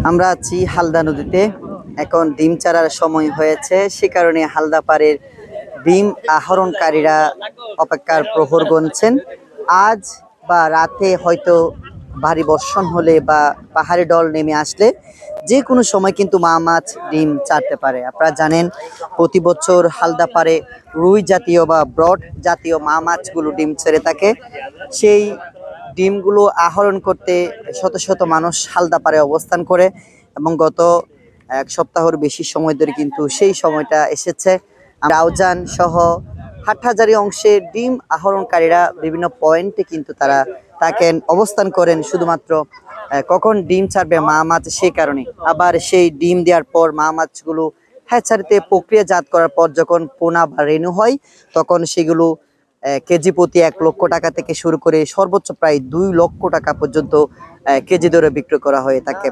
আমরা আছি হালদা নদীতে। এখন ডিম চারার সময় হয়েছে, সে কারণে হালদা পাড়ের ডিম আহরণকারীরা অপেক্ষার প্রহর গুনছেন। আজ বা রাতে হয়তো ভারী বর্ষণ হলে বা পাহাড়ি ঢল নেমে আসলে যে কোনো সময় কিন্তু মা মাছ ডিম চারতে পারে। আপনারা জানেন প্রতি বছর হালদা পাড়ে রুই জাতীয় বা ব্রড জাতীয় মা মাছগুলো ডিম ছেড়ে থাকে। সেই ডিমগুলো আহরণ করতে শত শত মানুষ হালদা পাড়ে অবস্থান করে এবং গত এক সপ্তাহের বেশি সময় ধরে কিন্তু সেই সময়টা এসেছে। রাউজান সহ হাটহাজারী অংশে ডিম আহরণকারীরা বিভিন্ন পয়েন্টে কিন্তু তারা থাকেন, অবস্থান করেন শুধুমাত্র কখন ডিম ছাড়বে মা মাছ সেই কারণে। আবার সেই ডিম দেওয়ার পর মা মাছগুলো হ্যাচারিতে প্রক্রিয়াজাত করার পর যখন পোনা বা রেণু হয় তখন সেগুলো কেজি প্রতি 1 লক্ষ টাকা থেকে শুরু করে সর্বোচ্চ প্রায় 2 লক্ষ টাকা পর্যন্ত কেজি দরে বিক্রি করা হয়ে থাকে।